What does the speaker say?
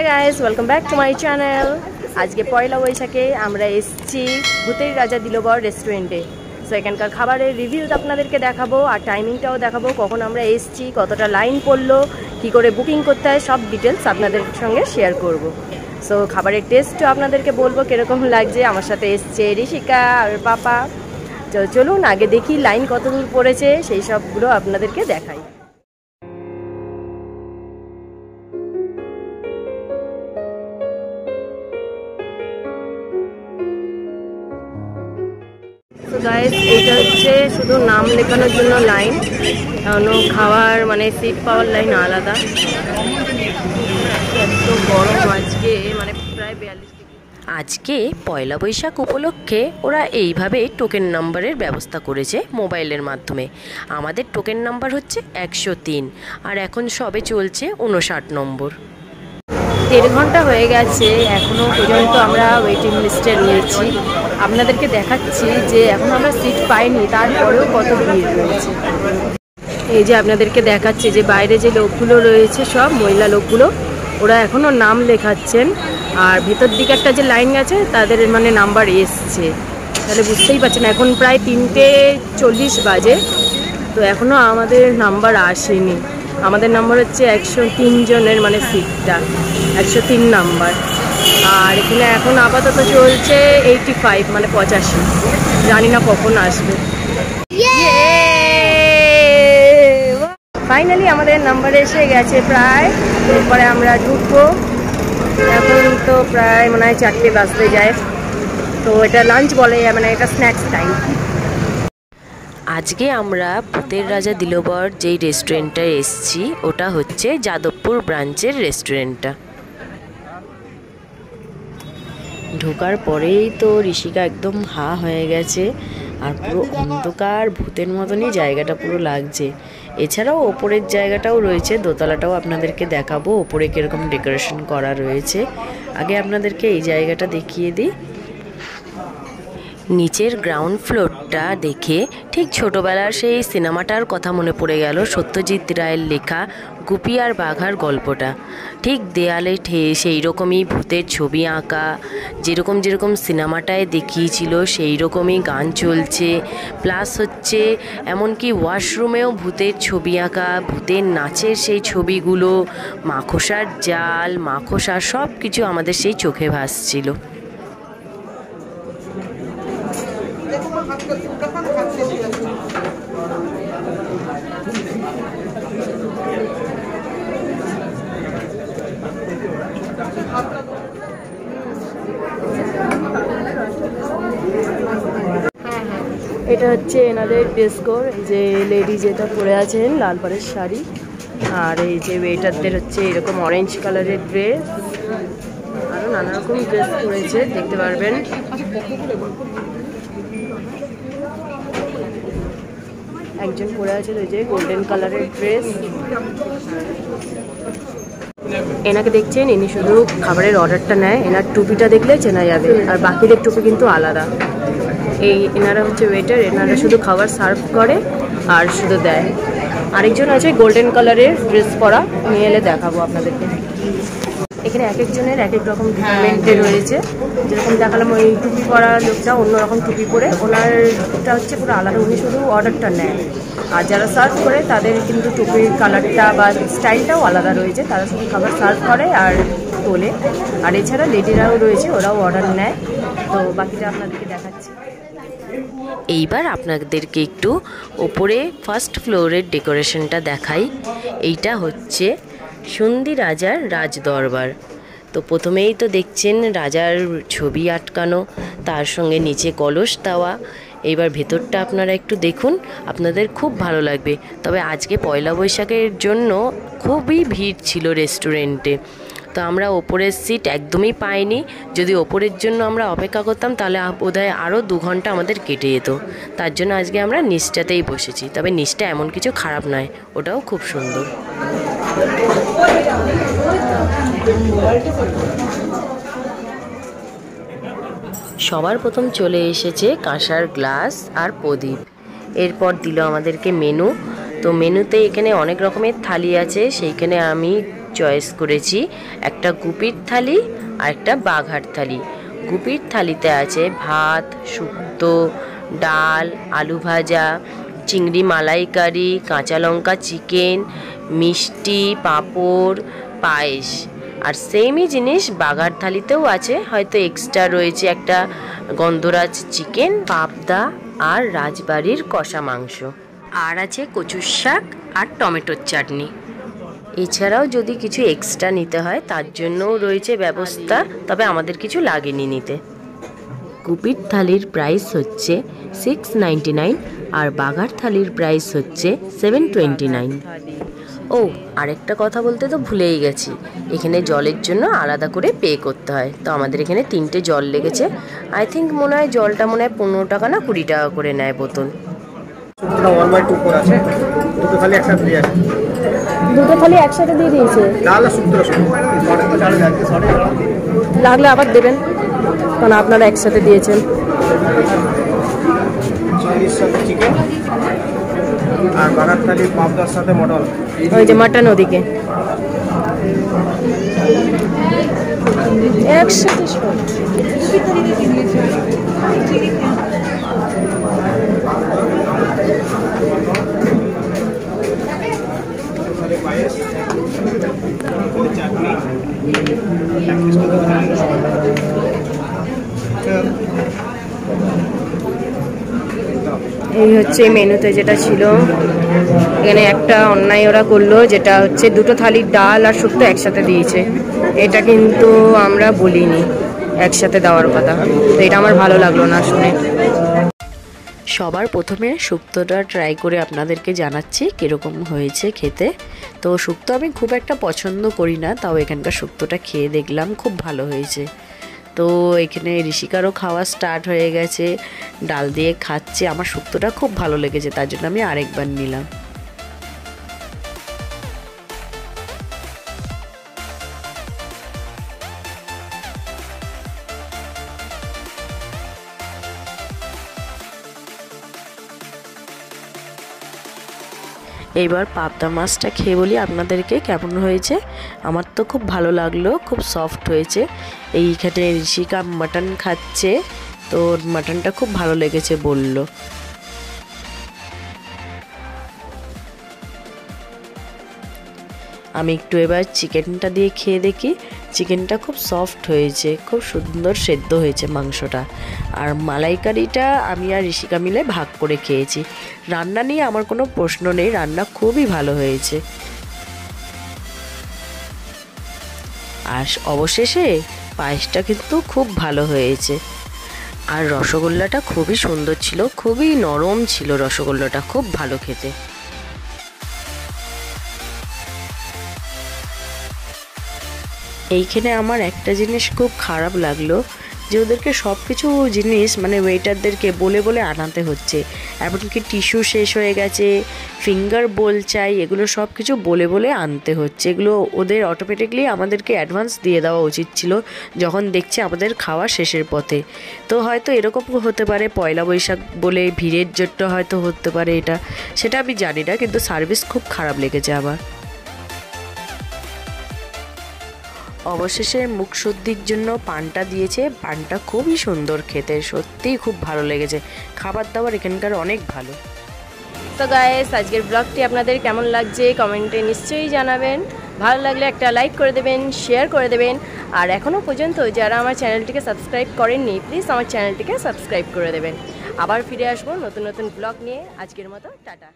Guys, welcome back to my channel. আজকে পয়লা বৈশাখে আমরা এসেছি ভূতের রাজা দিলোবর রেস্টুরেন্টে। সো এখানকার খাবারের রিভিউ আপনাদেরকে দেখাবো আর টাইমিংটাও দেখাবো, কখন আমরা এসেছি, কতটা লাইন পড়লো, কী করে বুকিং করতে হয়, সব ডিটেলস আপনাদের সঙ্গে শেয়ার করব। সো খাবারের টেস্টও আপনাদেরকে বলবো কীরকম লাগছে। আমার সাথে এসছে ঋষিকা আর পাপা। তো চলুন আগে দেখি লাইন কত দূর পড়েছে, সেই সবগুলো আপনাদেরকে দেখাই। তো গাইস, এইটা হচ্ছে শুধু নাম লেখানোর জন্য লাইন, এখনো খাওয়ার মানে সিট পাওয়ার লাইন আলাদা। এত গরম আজকে, মানে প্রায় 42 ডিগ্রি। আজকে পয়লা বৈশাখ উপলক্ষে ওরা এইভাবে টোকেন নাম্বারের ব্যবস্থা করেছে মোবাইলের মাধ্যমে। আমাদের টোকেন নাম্বার হচ্ছে 103 আর এখন সবে চলছে 59 নম্বর। 1.5 ঘন্টা হয়ে গেছে, এখনও পর্যন্ত আমরা ওয়েটিং লিস্টে রয়েছি। আপনাদেরকে দেখাচ্ছি যে এখন আমরা সিট পাইনি, তারপরেও কত ভিড় রয়েছে। এই যে আপনাদেরকে দেখাচ্ছি যে বাইরে যে লোকগুলো রয়েছে, সব মহিলা লোকগুলো, ওরা এখনও নাম লেখাচ্ছেন। আর ভেতর দিকে একটা যে লাইন গেছে তাদের মানে নাম্বার এসছে, তাহলে বুঝতেই পারছেন এখন প্রায় 3:40 বাজে, তো এখনও আমাদের নাম্বার আসেনি। আমাদের নাম্বার হচ্ছে 103 জনের, মানে সিটটা 103 নাম্বার। আর এখানে এখন আপাতত চলছে 85 মানে 85, জানি না কখন আসবে। ফাইনালি আমাদের নাম্বার এসে গেছে প্রায়, এরপরে আমরা ঢুকবো। এখন তো প্রায় মনে হয় 4টে বাজতে যায়, তো এটা লাঞ্চ বলে, মানে এটা স্ন্যাক্স টাইম। আজকে আমরা ভূতের রাজা দিলোবর যেই রেস্টুরেন্টটা এসছি ওটা হচ্ছে যাদবপুর ব্রাঞ্চের রেস্টুরেন্টটা। ঢোকার পরেই তো ঋষিকা একদম হা হয়ে গেছে, আর পুরো অন্ধকার ভূতের মতনই জায়গাটা পুরো লাগছে। এছাড়াও ওপরের জায়গাটাও রয়েছে, দোতলাটাও আপনাদেরকে দেখাবো ওপরে কীরকম ডেকোরেশন করা রয়েছে। আগে আপনাদেরকে এই জায়গাটা দেখিয়ে দিই। নিচের গ্রাউন্ড ফ্লোরটা দেখে ঠিক ছোটোবেলার সেই সিনেমাটার কথা মনে পড়ে গেল, সত্যজিৎ রায়ের লেখা গুপি আর বাঘার গল্পটা। ঠিক দেয়ালে সেই রকমই ভূতের ছবি আঁকা, যেরকম যেরকম সিনেমাটায় দেখিয়েছিল সেই রকমই গান চলছে, প্লাস হচ্ছে এমনকি ওয়াশরুমেও ভূতের ছবি আঁকা, ভূতের নাচের সেই ছবিগুলো, মাকড়সার জাল, মাকড়সা, সব কিছু আমাদের সেই চোখে ভাসছিল। এটা হচ্ছে এনাদের ডেস্কোর, এই যে লেডি যেটা পরে আছেন লাল পাড়ের শাড়ি, আর এই যে ওয়েটারদের হচ্ছে এরকম অরেঞ্জ কালারের ড্রেস, আরও নানা রকম ড্রেস পরেছে, দেখতে পারবেন। একজন পরে আছে ওই যে গোল্ডেন কালারের ড্রেস। এনাকে দেখছেন, ইনি শুধু খাবারের অর্ডারটা নেয়, এনার টুপিটা দেখলে চেনা যাবে, আর বাকিদের টুপি কিন্তু আলাদা। এনারা হচ্ছে ওয়েটার, এনারা শুধু খাবার সার্ভ করে আর শুধু দেয়। আরেকজন আছে গোল্ডেন কালারের ড্রেস পরা, নিয়ে এলে দেখাবো আপনাদেরকে। এখানে এক একজনের এক এক রকম ডিপার্টমেন্টে রয়েছে, যেরকম দেখালাম ওই টুপি পরা লোকটা অন্যরকম টুপি পরে, ওনারটা হচ্ছে পুরো আলাদা, উনি শুধু অর্ডারটা নেয়। আর যারা সার্ভ করে তাদের কিন্তু টুপির কালারটা বা স্টাইলটাও আলাদা রয়েছে, তারা শুধু খাবার সার্ভ করে আর তোলে। আর এছাড়া লেডিরাও রয়েছে, ওরাও অর্ডার নেয়। তো বাকিটা আপনাদেরকে দেখাচ্ছি। এইবার আপনাদেরকে একটু ওপরে ফার্স্ট ফ্লোরের ডেকোরেশনটা দেখাই। এইটা হচ্ছে সন্ধি রাজার রাজদরবার। তো প্রথমেই তো দেখছেন রাজার ছবি আটকানো, তার সঙ্গে নিচে কলস দেওয়া। এইবার ভেতরটা আপনারা একটু দেখুন, আপনাদের খুব ভালো লাগবে। তবে আজকে পয়লা বৈশাখের জন্য খুবই ভিড় ছিল রেস্টুরেন্টে, তো আমরা ওপরের সিট একদমই পাইনি। যদি ওপরের জন্য আমরা অপেক্ষা করতাম তাহলে বোধহয় আরও 2 ঘন্টা আমাদের কেটে যেত। তার জন্য আজকে আমরা নিচটাতেই বসেছি। তবে নিচটা এমন কিছু খারাপ নয়, ওটাও খুব সুন্দর। সবার প্রথম চলে এসেছে কাঁসার গ্লাস আর প্রদীপ, এরপর দিল আমাদেরকে মেনু। তো মেনুতে এখানে অনেক রকমের থালি আছে, সেইখানে আমি চয়েস করেছি একটা গুপির থালি আর একটা বাঘার থালি। গুপির থালিতে আছে ভাত, শুক্তো, ডাল, আলু ভাজা, চিংড়ি মালাইকারি, কাঁচা লঙ্কা চিকেন, মিষ্টি, পাঁপড়, পায়েস। আর সেমই জিনিস বাঘার থালিতেও আছে, হয়তো এক্সট্রা রয়েছে একটা গন্ধরাজ চিকেন, পাবদা আর রাজবাড়ির কষা মাংস, আর আছে কচুর শাক আর টমেটোর চাটনি। এছাড়াও যদি কিছু এক্সট্রা নিতে হয় তার জন্যও রয়েছে ব্যবস্থা, তবে আমাদের কিছু লাগেনি নিতে। গুপির থালির প্রাইস হচ্ছে 699 আর বাঘার থালির প্রাইস হচ্ছে 729। ও আরেকটা কথা বলতে তো ভুলেই গেছি, এখানে জলের জন্য আলাদা করে পে করতে হয়। তো আমাদের এখানে 3টে জল লেগেছে। আই থিঙ্ক মনে হয় জলটা 15 টাকা না 20 টাকা করে নেয় বোতল। দুটো থালি একসাথে দিয়ে দিয়েছে, লাগলে আবার দেবেন, কারণ আপনারা একসাথে দিয়েছেন। আর বাঘার থালি পাবদার সাথে মটন, ওই যে মাটন ওদিকে একসাথে চাটনি। এই হচ্ছে মেনুতে যেটা ছিল। এখানে একটা অন্যায় ওরা করলো, যেটা হচ্ছে দুটো থালির ডাল আর শুক্তো একসাথে দিয়েছে। এটা কিন্তু আমরা বলিনি একসাথে দেওয়ার কথা, তো এটা আমার ভালো লাগলো না শুনে। সবার প্রথমে শুক্তোটা ট্রাই করে আপনাদেরকে জানাচ্ছি কীরকম হয়েছে খেতে। তো শুক্তো আমি খুব একটা পছন্দ করি না, তাও এখানকার শুক্তোটা খেয়ে দেখলাম খুব ভালো হয়েছে। তো এখানে ঋষিকারও খাওয়া স্টার্ট হয়ে গেছে, ডাল দিয়ে খাচ্ছে। আমার শুক্তোটা খুব ভালো লেগেছে, তার জন্য আমি আরেকবার নিলাম। এইবার পাবদা মাছটা খেয়ে বলি আপনাদেরকে কেমন হয়েছে। আমার তো খুব ভালো লাগলো, খুব সফট হয়েছে। এইখানে ঋষিকা মাটন খাচ্ছে, তো মাটনটা খুব ভালো লেগেছে বলল। আমি একটু এবার চিকেনটা দিয়ে খেয়ে দেখি। চিকেনটা খুব সফট হয়েছে, খুব সুন্দর সেদ্ধ হয়েছে মাংসটা। আর মালাইকারিটা আমি আর ঋষিকা মিলে ভাগ করে খেয়েছি। রান্না নিয়ে আমার কোনো প্রশ্ন নেই, রান্না খুবই ভালো হয়েছে। আর অবশেষে পায়েসটা কিন্তু খুব ভালো হয়েছে। আর রসগোল্লাটা খুবই সুন্দর ছিল, খুবই নরম ছিল রসগোল্লাটা, খুব ভালো খেতে। এইখানে আমার একটা জিনিস খুব খারাপ লাগলো, যে ওদেরকে সব কিছু জিনিস মানে ওয়েটারদেরকে বলে বলে আনাতে হচ্ছে। এমনকি টিস্যু শেষ হয়ে গেছে, ফিঙ্গার বোল চাই, এগুলো সব কিছু বলে বলে আনতে হচ্ছে। এগুলো ওদের অটোমেটিকলি আমাদেরকে অ্যাডভান্স দিয়ে দেওয়া উচিত ছিল যখন দেখছে আমাদের খাওয়া শেষের পথে। তো হয়তো এরকম হতে পারে, পয়লা বৈশাখ বলে ভিড়ের জন্য হয়তো হতে পারে এটা, সেটা আমি জানি না, কিন্তু সার্ভিস খুব খারাপ লেগেছে আমার। অবশেষে মুখশুদ্ধির জন্য পানটা দিয়েছে, পানটা খুবই সুন্দর খেতে, সত্যিই খুব ভালো লেগেছে। খাবার দাবার এখানকার অনেক ভালো। তো গাইস, আজকের ব্লগটি আপনাদের কেমন লাগছে কমেন্টে নিশ্চয়ই জানাবেন। ভালো লাগলে একটা লাইক করে দেবেন, শেয়ার করে দেবেন। আর এখনও পর্যন্ত যারা আমার চ্যানেলটিকে সাবস্ক্রাইব করেননি, প্লিজ আমার চ্যানেলটিকে সাবস্ক্রাইব করে দেবেন। আবার ফিরে আসবো নতুন নতুন ব্লগ নিয়ে। আজকের মতো টাটা।